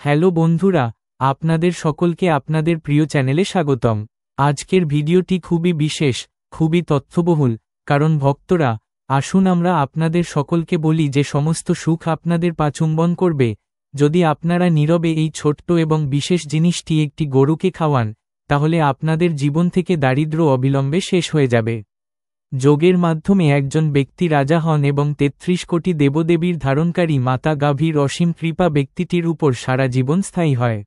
Hello বন্ধুরা, আপনাদের সকলকে আপনাদের প্রিয় চ্যানেলে স্বাগতম। আজকের ভিডিওটি খুবই বিশেষ, খুবই তথ্যবহুল, কারণ ভক্তরা, আসুন আমরা আপনাদের সকলকে বলি যে সমস্ত সুখ আপনাদের পা চুম্বন করবে যদি আপনারা নীরবে এই ছোট্ট এবং বিশেষ জিনিসটি একটি গরুকে খাওয়ান, তাহলে আপনাদের জীবন থেকে দারিদ্র্য অবিলম্বে শেষ হয়ে যাবে। যোগের মাধ্যমে একজন ব্যক্তি রাজা হন এবং ৩৩ কোটি দেবদেবীর ধারণকারী মাতা গাভীর অসীম কৃপা ব্যক্তিটির উপর সারা জীবন স্থায়ী হয়।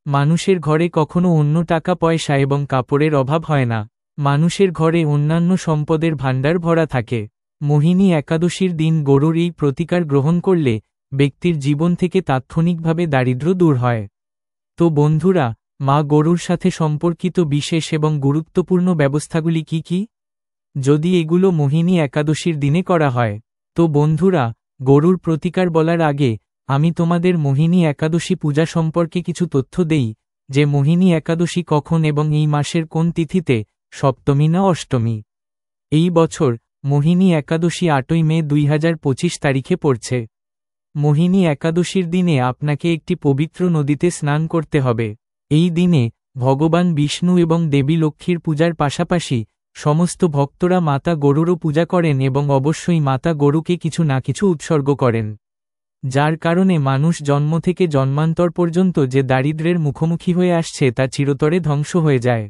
মানুষের ঘরে কখনো অন্য টাকা পয়সা এবং কাপড়ের অভাব হয় না। মানুষের ঘরে অন্যান্য সম্পদের ভাণ্ডার ভরা থাকে। মোহিনী একাদশীর দিন গরুর এই প্রতিকার গ্রহণ করলে ব্যক্তির জীবন থেকে তাৎক্ষণিকভাবে দারিদ্র্য দূর হয়। তো বন্ধুরা, মা গরুর সাথে সম্পর্কিত বিশেষ এবং গুরুত্বপূর্ণ ব্যবস্থাগুলি কি কি? যদি এগুলো মোহিনী একাদশীর দিনে করা হয়, তো বন্ধুরা, গরুর প্রতিকার বলার আগে আমি তোমাদের মোহিনী একাদশী পূজা সম্পর্কে কিছু তথ্য দেই, যে মোহিনী একাদশী কখন এবং এই মাসের কোন তিথিতে, সপ্তমী না অষ্টমী। এই বছর মোহিনী একাদশী ৮ই মে ২০২৫ তারিখে পড়ছে। মোহিনী একাদশীর দিনে আপনাকে একটি পবিত্র নদীতে স্নান করতে হবে। এই দিনে ভগবান বিষ্ণু এবং দেবী লক্ষ্মীর পূজার পাশাপাশি সমস্ত ভক্তরা মাতা গরুরও পূজা করেন এবং অবশ্যই মাতা গরুকে কিছু না কিছু উৎসর্গ করেন, যার কারণে মানুষ জন্ম থেকে জন্মান্তর পর্যন্ত যে দারিদ্র্যের মুখোমুখি হয়ে আসছে তা চিরতরে ধ্বংস হয়ে যায়।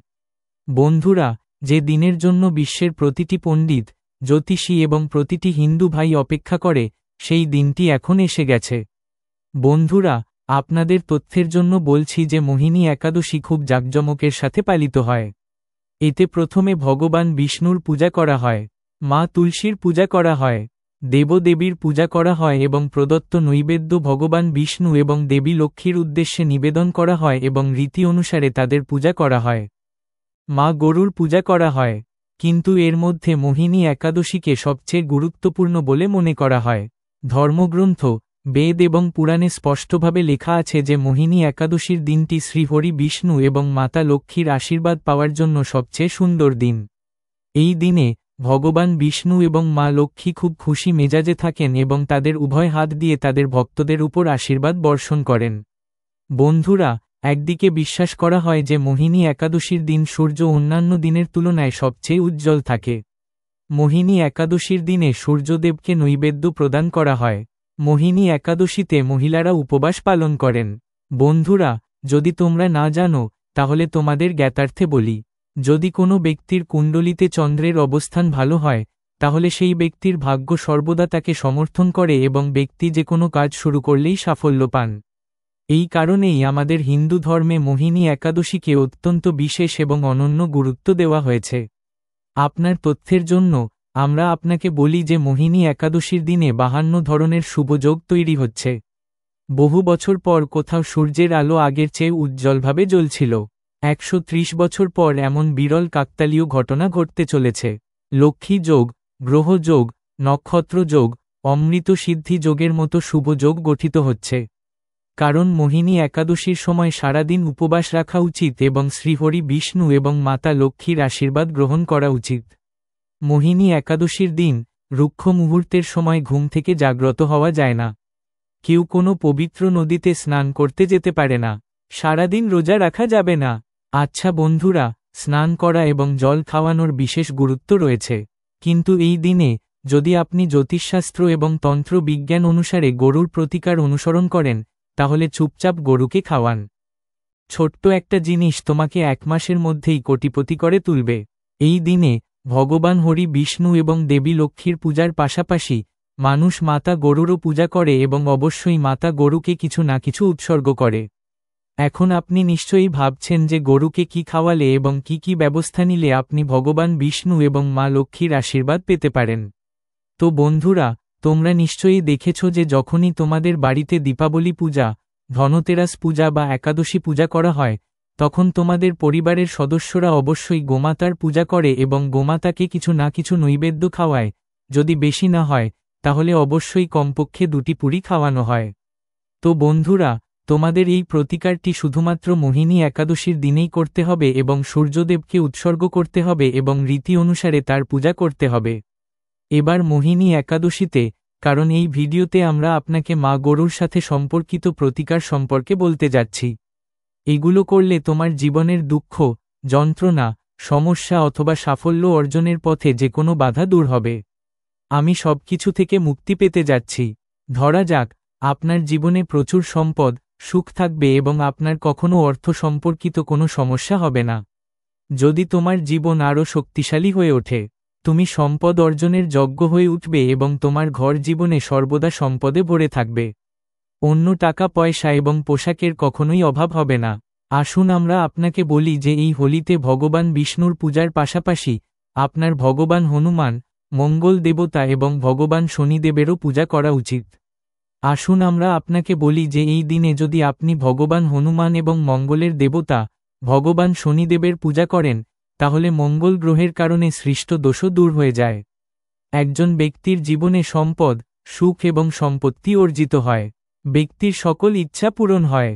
বন্ধুরা, যে দিনের জন্য বিশ্বের প্রতিটি পণ্ডিত, জ্যোতিষী এবং প্রতিটি হিন্দু ভাই অপেক্ষা করে, সেই দিনটি এখন এসে গেছে। বন্ধুরা, আপনাদের তথ্যের জন্য বলছি যে মোহিনী একাদশী খুব জাঁকজমকের সাথে পালিত হয়। এতে প্রথমে ভগবান বিষ্ণুর পূজা করা হয়, মা তুলসীর পূজা করা হয়, দেবদেবীর পূজা করা হয় এবং প্রদত্ত নৈবেদ্য ভগবান বিষ্ণু এবং দেবী লক্ষ্মীর উদ্দেশ্যে নিবেদন করা হয় এবং রীতি অনুসারে তাদের পূজা করা হয়। মা গরুর পূজা করা হয়, কিন্তু এর মধ্যে মোহিনী একাদশীকে সবচেয়ে গুরুত্বপূর্ণ বলে মনে করা হয়। ধর্মগ্রন্থ, বেদ এবং পুরাণে স্পষ্টভাবে লেখা আছে যে মোহিনী একাদশীর দিনটি শ্রীহরি বিষ্ণু এবং মাতা লক্ষ্মীর আশীর্বাদ পাওয়ার জন্য সবচেয়ে সুন্দর দিন। এই দিনে ভগবান বিষ্ণু এবং মা লক্ষ্মী খুব খুশি মেজাজে থাকেন এবং তাদের উভয় হাত দিয়ে তাদের ভক্তদের উপর আশীর্বাদ বর্ষণ করেন। বন্ধুরা, একদিকে বিশ্বাস করা হয় যে মোহিনী একাদশীর দিন সূর্য অন্যান্য দিনের তুলনায় সবচেয়ে উজ্জ্বল থাকে। মোহিনী একাদশীর দিনে সূর্যদেবকে নৈবেদ্য প্রদান করা হয়। মোহিনী একাদশীতে মহিলারা উপবাস পালন করেন। বন্ধুরা, যদি তোমরা না জানো, তাহলে তোমাদের জ্ঞাতার্থে বলি, যদি কোনো ব্যক্তির কুণ্ডলিতে চন্দ্রের অবস্থান ভালো হয়, তাহলে সেই ব্যক্তির ভাগ্য সর্বদা তাকে সমর্থন করে এবং ব্যক্তি যে কোনো কাজ শুরু করলেই সাফল্য পান। এই কারণেই আমাদের হিন্দু ধর্মে মোহিনী একাদশীকে অত্যন্ত বিশেষ এবং অনন্য গুরুত্ব দেওয়া হয়েছে। আপনার তথ্যের জন্য আমরা আপনাকে বলি যে মোহিনী একাদশীর দিনে 52 ধরনের শুভযোগ তৈরি হচ্ছে। বহু বছর পর কোথাও সূর্যের আলো আগের চেয়ে উজ্জ্বলভাবে জ্বলছিল। ১৩০ বছর পর এমন বিরল কাকতালীয় ঘটনা ঘটতে চলেছে। লক্ষ্মী যোগ, গ্রহ যোগ, নক্ষত্র যোগ, অমৃত সিদ্ধি যোগের মতো শুভযোগ গঠিত হচ্ছে। কারণ মোহিনী একাদশীর সময় সারাদিন উপবাস রাখা উচিত এবং শ্রীহরি বিষ্ণু এবং মাতা লক্ষ্মীর আশীর্বাদ গ্রহণ করা উচিত। মোহিনী একাদশীর দিন রুক্ষ মুহূর্তের সময় ঘুম থেকে জাগ্রত হওয়া যায় না। কেউ কোনো পবিত্র নদীতে স্নান করতে যেতে পারে না। সারাদিন রোজা রাখা যাবে না। আচ্ছা বন্ধুরা, স্নান করা এবং জল খাওয়ানোর বিশেষ গুরুত্ব রয়েছে, কিন্তু এই দিনে যদি আপনি জ্যোতিষশাস্ত্র এবং তন্ত্র বিজ্ঞান অনুসারে গরুর প্রতিকার অনুসরণ করেন, তাহলে চুপচাপ গরুকে খাওয়ান। ছোট্ট একটা জিনিস তোমাকে ১ মাসের মধ্যেই কোটিপতি করে তুলবে। এই দিনে ভগবান হরি বিষ্ণু এবং দেবী লক্ষ্মীর পূজার পাশাপাশি মানুষ মাতা গরুরও পূজা করে এবং অবশ্যই মাতা গরুকে কিছু না কিছু উৎসর্গ করে। এখন আপনি নিশ্চয়ই ভাবছেন যে গরুকে কি খাওয়ালে এবং কি ব্যবস্থা নিলে আপনি ভগবান বিষ্ণু এবং মা লক্ষ্মীর আশীর্বাদ পেতে পারেন। তো বন্ধুরা, তোমরা নিশ্চয়ই দেখেছ যে যখনই তোমাদের বাড়িতে দীপাবলি পূজা, ধনতেরাস পূজা বা একাদশী পূজা করা হয়, তখন তোমাদের পরিবারের সদস্যরা অবশ্যই গোমাতার পূজা করে এবং গোমাতাকে কিছু না কিছু নৈবেদ্য খাওয়ায়। যদি বেশি না হয়, তাহলে অবশ্যই কমপক্ষে 2টি পুরি খাওয়ানো হয়। তো বন্ধুরা, তোমাদের এই প্রতিকারটি শুধুমাত্র মোহিনী একাদশীর দিনেই করতে হবে এবং সূর্যদেবকে উৎসর্গ করতে হবে এবং রীতি অনুসারে তার পূজা করতে হবে। এবার মোহিনী একাদশীতে কারণ এই ভিডিওতে আমরা আপনাকে মা গরুর সাথে সম্পর্কিত প্রতিকার সম্পর্কে বলতে যাচ্ছি। এগুলো করলে তোমার জীবনের দুঃখ, যন্ত্রণা, সমস্যা অথবা সাফল্য অর্জনের পথে যে কোনো বাধা দূর হবে। আমি সবকিছু থেকে মুক্তি পেতে যাচ্ছি। ধরা যাক, আপনার জীবনে প্রচুর সম্পদ, সুখ থাকবে এবং আপনার কখনো অর্থ সম্পর্কিত কোনো সমস্যা হবে না। যদি তোমার জীবন আরও শক্তিশালী হয়ে ওঠে, তুমি সম্পদ অর্জনের যোগ্য হয়ে উঠবে এবং তোমার ঘর জীবনে সর্বদা সম্পদে ভরে থাকবে। অন্য টাকা পয়সা এবং পোশাকের কখনোই অভাব হবে না। আসুন আমরা আপনাকে বলি যে এই হোলিতে ভগবান বিষ্ণুর পূজার পাশাপাশি আপনার ভগবান হনুমান, মঙ্গল দেবতা এবং ভগবান শনিদেবেরও পূজা করা উচিত। আসুন আমরা আপনাকে বলি যে এই দিনে যদি আপনি ভগবান হনুমান এবং মঙ্গলের দেবতা ভগবান শনিদেবের পূজা করেন, তাহলে মঙ্গল গ্রহের কারণে সৃষ্ট দোষও দূর হয়ে যায়। একজন ব্যক্তির জীবনে সম্পদ, সুখ এবং সম্পত্তি অর্জিত হয়। ব্যক্তির সকল ইচ্ছা পূরণ হয়।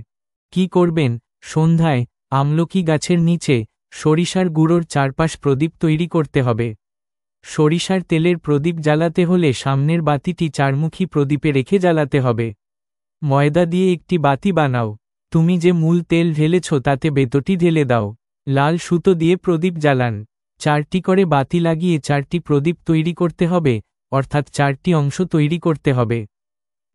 কি করবেন? সন্ধ্যায় আমলকি গাছের নিচে সরিষার গুঁড়োর চারপাশ প্রদীপ তৈরি করতে হবে। সরিষার তেলের প্রদীপ জ্বালাতে হলে সামনের বাতিটি চারমুখী প্রদীপে রেখে জ্বালাতে হবে। ময়দা দিয়ে একটি বাতি বানাও। তুমি যে মূল তেল ঢেলেছ তাতে বেতটি ঢেলে দাও। লাল সুতো দিয়ে প্রদীপ জ্বালান। 4টি করে বাতি লাগিয়ে 4টি প্রদীপ তৈরি করতে হবে, অর্থাৎ 4টি অংশ তৈরি করতে হবে।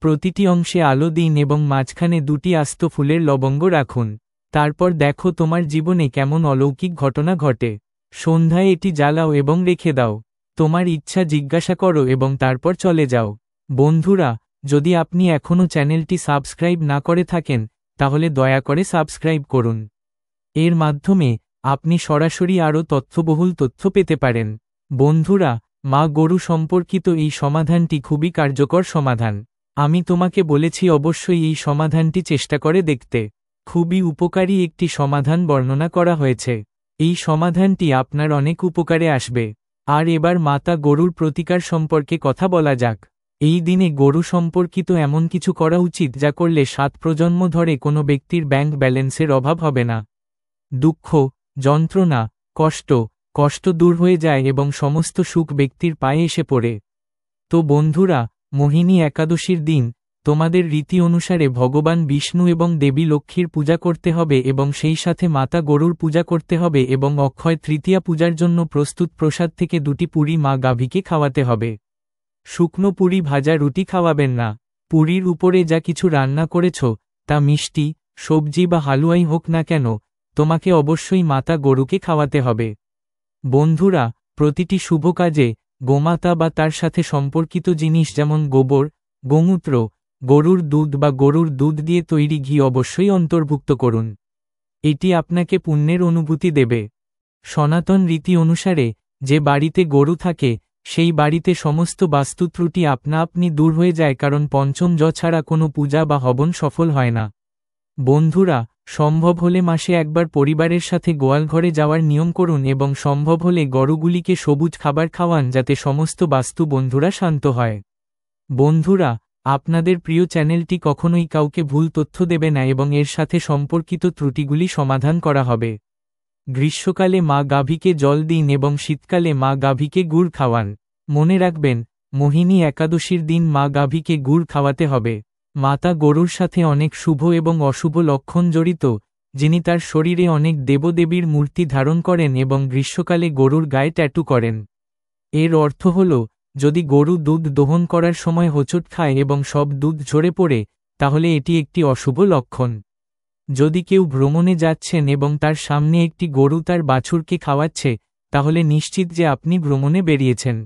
প্রতিটি অংশে আলো দিন এবং মাঝখানে 2টি আস্ত ফুলের লবঙ্গ রাখুন। তারপর দেখো তোমার জীবনে কেমন অলৌকিক ঘটনা ঘটে। সন্ধ্যায় এটি জ্বালাও এবং রেখে দাও। তোমার ইচ্ছা জিজ্ঞাসা করো এবং তারপর চলে যাও। বন্ধুরা, যদি আপনি এখনও চ্যানেলটি সাবস্ক্রাইব না করে থাকেন, তাহলে দয়া করে সাবস্ক্রাইব করুন। এর মাধ্যমে আপনি সরাসরি আরও তথ্যবহুল তথ্য পেতে পারেন। বন্ধুরা, মা গরু সম্পর্কিত এই সমাধানটি খুবই কার্যকর সমাধান। আমি তোমাকে বলেছি অবশ্যই এই সমাধানটি চেষ্টা করে দেখতে। খুবই উপকারী একটি সমাধান বর্ণনা করা হয়েছে। এই সমাধানটি আপনার অনেক উপকারে আসবে। আর এবার মাতা গরুর প্রতিকার সম্পর্কে কথা বলা যাক। এই দিনে গরু সম্পর্কিত এমন কিছু করা উচিত যা করলে 7 প্রজন্ম ধরে কোনো ব্যক্তির ব্যাংক ব্যালেন্সের অভাব হবে না। দুঃখ, যন্ত্রণা, কষ্ট দূর হয়ে যায় এবং সমস্ত সুখ ব্যক্তির পায়ে এসে পড়ে। তো বন্ধুরা, মোহিনী একাদশীর দিন তোমাদের রীতি অনুসারে ভগবান বিষ্ণু এবং দেবী লক্ষ্মীর পূজা করতে হবে এবং সেই সাথে মাতা গরুর পূজা করতে হবে এবং অক্ষয় তৃতীয়া পূজার জন্য প্রস্তুত প্রসাদ থেকে 2টি পুরি মা গাভীকে খাওয়াতে হবে। শুকনো পুরি, ভাজা রুটি খাওয়াবেন না। পুরীর উপরে যা কিছু রান্না করেছ, তা মিষ্টি, সবজি বা হালুয়াই হোক না কেন, তোমাকে অবশ্যই মাতা গরুকে খাওয়াতে হবে। বন্ধুরা, প্রতিটি শুভ কাজে গোমাতা বা তার সাথে সম্পর্কিত জিনিস যেমন গোবর, গোমূত্র, গরুর দুধ বা গরুর দুধ দিয়ে তৈরি ঘি অবশ্যই অন্তর্ভুক্ত করুন। এটি আপনাকে পুণ্যের অনুভূতি দেবে। সনাতন রীতি অনুসারে যে বাড়িতে গরু থাকে, সেই বাড়িতে সমস্ত বাস্তু ত্রুটি আপনা আপনি দূর হয়ে যায়, কারণ পঞ্চম জ ছাড়া কোনো পূজা বা হবন সফল হয় না। বন্ধুরা, সম্ভব হলে মাসে একবার পরিবারের সাথে গোয়ালঘরে যাওয়ার নিয়ম করুন এবং সম্ভব হলে গরুগুলিকে সবুজ খাবার খাওয়ান যাতে সমস্ত বাস্তু বন্ধুরা শান্ত হয়। বন্ধুরা, আপনাদের প্রিয় চ্যানেলটি কখনোই কাউকে ভুল তথ্য দেবে না এবং এর সাথে সম্পর্কিত ত্রুটিগুলি সমাধান করা হবে। গ্রীষ্মকালে মা গাভীকে জল দিন এবং শীতকালে মা গাভীকে গুড় খাওয়ান। মনে রাখবেন, মোহিনী একাদশীর দিন মা গাভীকে গুড় খাওয়াতে হবে। মাতা গরুর সাথে অনেক শুভ এবং অশুভ লক্ষণ জড়িত, যিনি তার শরীরে অনেক দেবদেবীর মূর্তি ধারণ করেন এবং গ্রীষ্মকালে গরুর গায়ে ট্যাটু করেন। এর অর্থ হল, যদি গরু দুধ দোহন করার সময় হোঁচট খায় এবং সব দুধ ঝরে পড়ে, তাহলে এটি একটি অশুভ লক্ষণ। যদি কেউ ভ্রমণে যাচ্ছেন এবং তার সামনে একটি গরু তার বাছুরকে খাওয়াচ্ছে, তাহলে নিশ্চিত যে আপনি ভ্রমণে বেরিয়েছেন।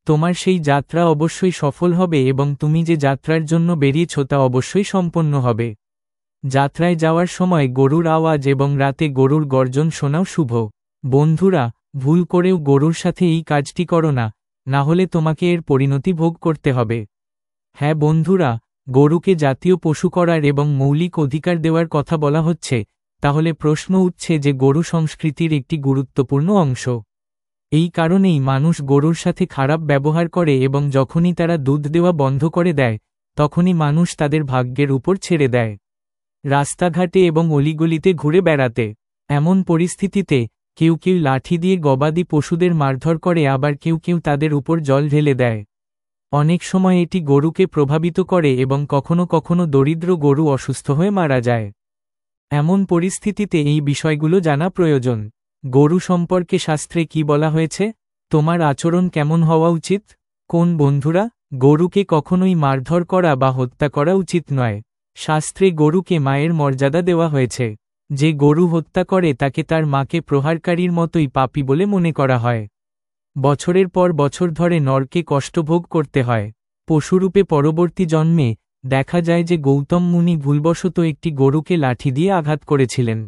তোমার সেই যাত্রা অবশ্যই সফল হবে এবং তুমি যে যাত্রার জন্য বেরিয়েছ তা অবশ্যই সম্পন্ন হবে। যাত্রায় যাওয়ার সময় গরুর আওয়াজ এবং রাতে গরুর গর্জন শোনাও শুভ। বন্ধুরা, ভুল করেও গরুর সাথে এই কাজটি করো না, না হলে তোমাকে এর পরিণতি ভোগ করতে হবে। হ্যাঁ বন্ধুরা, গরুকে জাতীয় পশু করার এবং মৌলিক অধিকার দেওয়ার কথা বলা হচ্ছে, তাহলে প্রশ্ন উঠছে যে গরু সংস্কৃতির একটি গুরুত্বপূর্ণ অংশ। এই কারণেই মানুষ গরুর সাথে খারাপ ব্যবহার করে এবং যখনই তারা দুধ দেওয়া বন্ধ করে দেয়, তখনই মানুষ তাদের ভাগ্যের উপর ছেড়ে দেয়, রাস্তাঘাটে এবং অলিগলিতে ঘুরে বেড়াতে। এমন পরিস্থিতিতে কেউ কেউ লাঠি দিয়ে গবাদি পশুদের মারধর করে, আবার কেউ কেউ তাদের উপর জল ঢেলে দেয়। অনেক সময় এটি গরুকে প্রভাবিত করে এবং কখনো কখনো দরিদ্র গরু অসুস্থ হয়ে মারা যায়। এমন পরিস্থিতিতে এই বিষয়গুলো জানা প্রয়োজন। গরু সম্পর্কে শাস্ত্রে কি বলা হয়েছে? তোমার আচরণ কেমন হওয়া উচিত? কোন বন্ধুরা, গরুকে কখনোই মারধর করা বা হত্যা করা উচিত নয়। শাস্ত্রে গরুকে মায়ের মর্যাদা দেওয়া হয়েছে। যে গরু হত্যা করে তাকে তার মাকে প্রহারকারীর মতোই পাপী বলে মনে করা হয়। বছরের পর বছর ধরে নরকে কষ্টভোগ করতে হয়। পশুরূপে পরবর্তী জন্মে দেখা যায় যে গৌতম মুনি ভুলবশত একটি গরুকে লাঠি দিয়ে আঘাত করেছিলেন।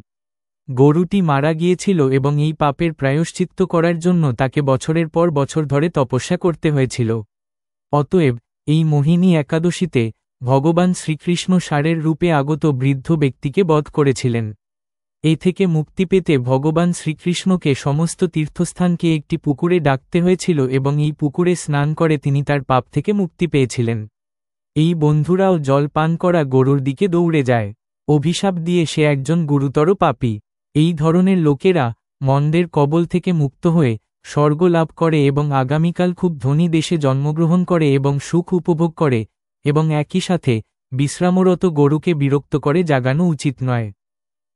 গরুটি মারা গিয়েছিল এবং এই পাপের প্রায়শ্চিত্ত করার জন্য তাকে বছরের পর বছর ধরে তপস্যা করতে হয়েছিল। অতএব এই মোহিনী একাদশীতে ভগবান শ্রীকৃষ্ণ ষাঁড়ের রূপে আগত বৃদ্ধ ব্যক্তিকে বধ করেছিলেন। এ থেকে মুক্তি পেতে ভগবান শ্রীকৃষ্ণকে সমস্ত তীর্থস্থানকে একটি পুকুরে ডাকতে হয়েছিল এবং এই পুকুরে স্নান করে তিনি তার পাপ থেকে মুক্তি পেয়েছিলেন। এই বন্ধুরাও জল পান করা গরুর দিকে দৌড়ে যায়। অভিশাপ দিয়ে সে একজন গুরুতর পাপী। এই ধরনের লোকেরা মন্দের কবল থেকে মুক্ত হয়ে স্বর্গ লাভ করে এবং আগামীকাল খুব ধনী দেশে জন্মগ্রহণ করে এবং সুখ উপভোগ করে, এবং একই সাথে বিশ্রামরত গরুকে বিরক্ত করে জাগানো উচিত নয়।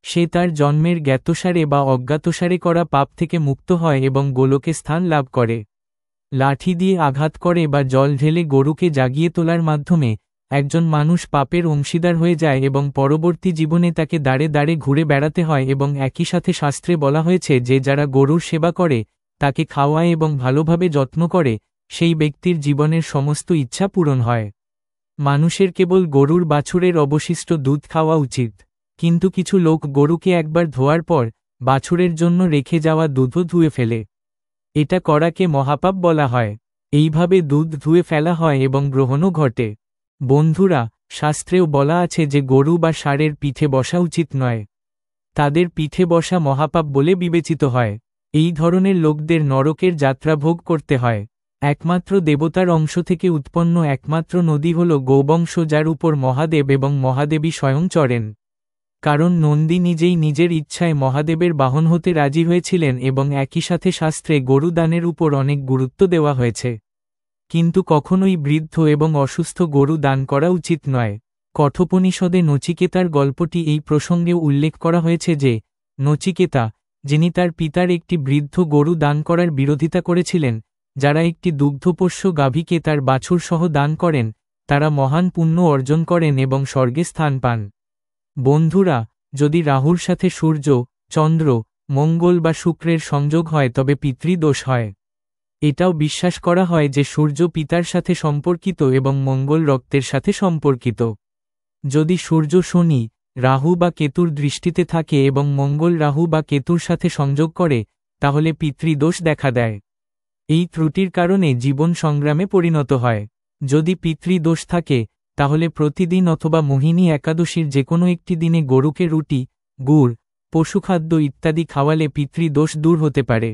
সে তার জন্মের জ্ঞাতসারে বা অজ্ঞাতসারে করা পাপ থেকে মুক্ত হয় এবং গোলকে স্থান লাভ করে। লাঠি দিয়ে আঘাত করে বা জল ঢেলে গরুকে জাগিয়ে তোলার মাধ্যমে একজন মানুষ পাপের অংশীদার হয়ে যায় এবং পরবর্তী জীবনে তাকে দাঁড়ে দাঁড়ে ঘুরে বেড়াতে হয়। এবং একই সাথে শাস্ত্রে বলা হয়েছে যে যারা গরুর সেবা করে, তাকে খাওয়ায় এবং ভালোভাবে যত্ন করে, সেই ব্যক্তির জীবনের সমস্ত ইচ্ছা পূরণ হয়। মানুষের কেবল গরুর বাছুরের অবশিষ্ট দুধ খাওয়া উচিত, কিন্তু কিছু লোক গরুকে একবার ধোয়ার পর বাছুরের জন্য রেখে যাওয়া দুধও ধুয়ে ফেলে। এটা করাকে মহাপাপ বলা হয়। এইভাবে দুধ ধুয়ে ফেলা হয় এবং গ্রহণও ঘটে। বন্ধুরা, শাস্ত্রেও বলা আছে যে গরু বা ষাঁড়ের পিঠে বসা উচিত নয়। তাদের পিঠে বসা মহাপাপ বলে বিবেচিত হয়। এই ধরনের লোকদের নরকের যাত্রা ভোগ করতে হয়। একমাত্র দেবতার অংশ থেকে উৎপন্ন একমাত্র নদী হল গোবংশ, যার উপর মহাদেব এবং মহাদেবী স্বয়ং চড়েন। কারণ নন্দী নিজেই নিজের ইচ্ছায় মহাদেবের বাহন হতে রাজি হয়েছিলেন এবং একই সাথে শাস্ত্রে গরু দানের উপর অনেক গুরুত্ব দেওয়া হয়েছে। কিন্তু কখনোই বৃদ্ধ এবং অসুস্থ গরু দান করা উচিত নয়। কঠোপনিষদে নচিকেতার গল্পটি এই প্রসঙ্গেও উল্লেখ করা হয়েছে যে নচিকেতা, যিনি তার পিতার একটি বৃদ্ধ গরু দান করার বিরোধিতা করেছিলেন, যারা একটি দুগ্ধপোষ্য গাভীকে তার বাছুর সহ দান করেন, তারা মহান পুণ্য অর্জন করেন এবং স্বর্গে স্থান পান। বন্ধুরা, যদি রাহুর সাথে সূর্য, চন্দ্র, মঙ্গল বা শুক্রের সংযোগ হয় তবে পিতৃদোষ হয়। এটাও বিশ্বাস করা হয় যে সূর্য পিতার সাথে সম্পর্কিত এবং মঙ্গল রক্তের সাথে সম্পর্কিত। যদি সূর্য শনি, রাহু বা কেতুর দৃষ্টিতে থাকে এবং মঙ্গল রাহু বা কেতুর সাথে সংযোগ করে, তাহলে পিতৃদোষ দেখা দেয়। এই ত্রুটির কারণে জীবন সংগ্রামে পরিণত হয়। যদি পিতৃদোষ থাকে, তাহলে প্রতিদিন অথবা মোহিনী একাদশীর যে কোনো একটি দিনে গরুকে রুটি, গুড়, পশুখাদ্য ইত্যাদি খাওয়ালে পিতৃদোষ দূর হতে পারে।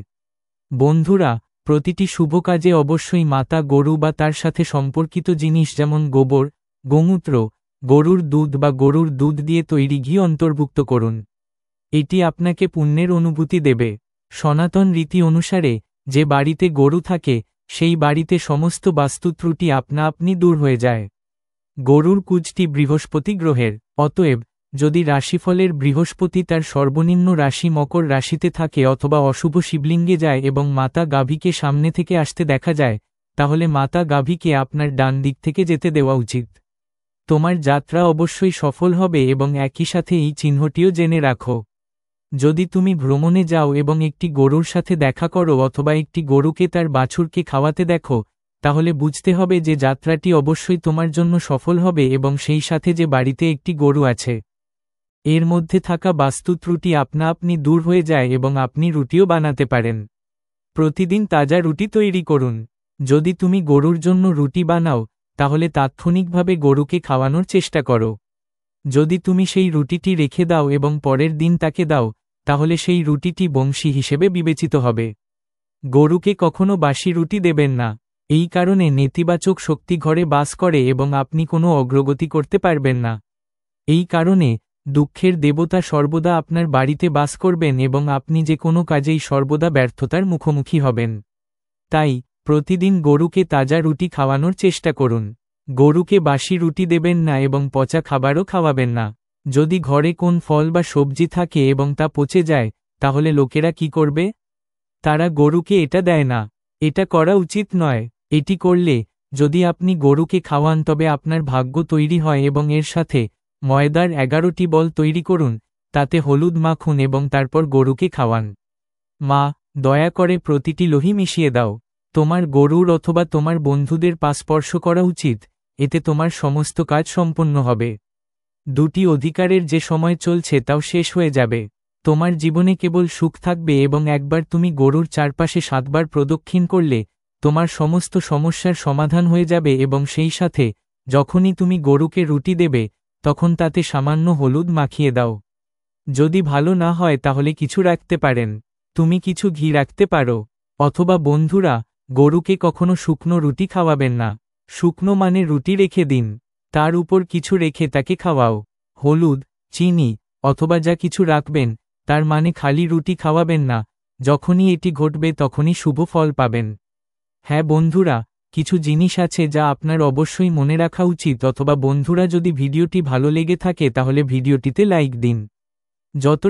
বন্ধুরা, প্রতিটি শুভ কাজে অবশ্যই মাতা গরু বা তার সাথে সম্পর্কিত জিনিস যেমন গোবর, গোমূত্র, গরুর দুধ বা গরুর দুধ দিয়ে তৈরি ঘি অন্তর্ভুক্ত করুন। এটি আপনাকে পুণ্যের অনুভূতি দেবে। সনাতন রীতি অনুসারে যে বাড়িতে গরু থাকে, সেই বাড়িতে সমস্ত বাস্তু ত্রুটি আপনা আপনি দূর হয়ে যায়। গরুর কুজটি বৃহস্পতি গ্রহের। অতএব যদি রাশিফলের বৃহস্পতি তার সর্বনিম্ন রাশি মকর রাশিতে থাকে অথবা অশুভ শিবলিঙ্গে যায় এবং মাতা গাভীকে সামনে থেকে আসতে দেখা যায়, তাহলে মাতা গাভীকে আপনার ডান দিক থেকে যেতে দেওয়া উচিত। তোমার যাত্রা অবশ্যই সফল হবে এবং একই সাথে এই চিহ্নটিও জেনে রাখো। যদি তুমি ভ্রমণে যাও এবং একটি গরুর সাথে দেখা করো অথবা একটি গরুকে তার বাছুরকে খাওয়াতে দেখো, তাহলে বুঝতে হবে যে যাত্রাটি অবশ্যই তোমার জন্য সফল হবে এবং সেই সাথে যে বাড়িতে একটি গরু আছে, এর মধ্যে থাকা বাস্তু ত্রুটি আপনা আপনি দূর হয়ে যায় এবং আপনি রুটিও বানাতে পারেন। প্রতিদিন তাজা রুটি তৈরি করুন। যদি তুমি গরুর জন্য রুটি বানাও, তাহলে তাৎক্ষণিকভাবে গরুকে খাওয়ানোর চেষ্টা করো। যদি তুমি সেই রুটিটি রেখে দাও এবং পরের দিন তাকে দাও, তাহলে সেই রুটিটি বংশী হিসেবে বিবেচিত হবে। গরুকে কখনো বাসি রুটি দেবেন না। এই কারণে নেতিবাচক শক্তি ঘরে বাস করে এবং আপনি কোনো অগ্রগতি করতে পারবেন না। এই কারণে দুঃখের দেবতা সর্বদা আপনার বাড়িতে বাস করবেন এবং আপনি যে কোনো কাজেই সর্বদা ব্যর্থতার মুখোমুখি হবেন। তাই প্রতিদিন গরুকে তাজা রুটি খাওয়ানোর চেষ্টা করুন। গরুকে বাসি রুটি দেবেন না এবং পচা খাবারও খাওয়াবেন না। যদি ঘরে কোন ফল বা সবজি থাকে এবং তা পচে যায়, তাহলে লোকেরা কি করবে? তারা গরুকে এটা দেয় না। এটা করা উচিত নয়। এটি করলে, যদি আপনি গরুকে খাওয়ান তবে আপনার ভাগ্য তৈরি হয় এবং এর সাথে ময়দার 11টি বল তৈরি করুন, তাতে হলুদ মাখুন এবং তারপর গরুকে খাওয়ান। মা, দয়া করে প্রতিটি লোহি মিশিয়ে দাও। তোমার গরুর অথবা তোমার বন্ধুদের পা স্পর্শ করা উচিত, এতে তোমার সমস্ত কাজ সম্পন্ন হবে। দুটি অধিকারের যে সময় চলছে তাও শেষ হয়ে যাবে। তোমার জীবনে কেবল সুখ থাকবে এবং একবার তুমি গরুর চারপাশে 7 বার প্রদক্ষিণ করলে, তোমার সমস্ত সমস্যার সমাধান হয়ে যাবে এবং সেই সাথে, যখনই তুমি গরুকে রুটি দেবে, তখন তাতে সামান্য হলুদ মাখিয়ে দাও। যদি ভালো না হয় তাহলে কিছু রাখতে পারেন। তুমি কিছু ঘি রাখতে পারো। অথবা বন্ধুরা, গরুকে কখনো শুকনো রুটি খাওয়াবেন না। শুকনো মানে রুটি রেখে দিন। তার উপর কিছু রেখে তাকে খাওয়াও। হলুদ, চিনি, অথবা যা কিছু রাখবেন, তার মানে খালি রুটি খাওয়াবেন না। যখনই এটি ঘটবে তখনই শুভ ফল পাবেন। হ্যাঁ বন্ধুরা, কিছু জিনিস আছে যা আপনার অবশ্যই মনে রাখা উচিত। অথবা বন্ধুরা, যদি ভিডিওটি ভালো লেগে থাকে তাহলে ভিডিওটিতে লাইক দিন। যত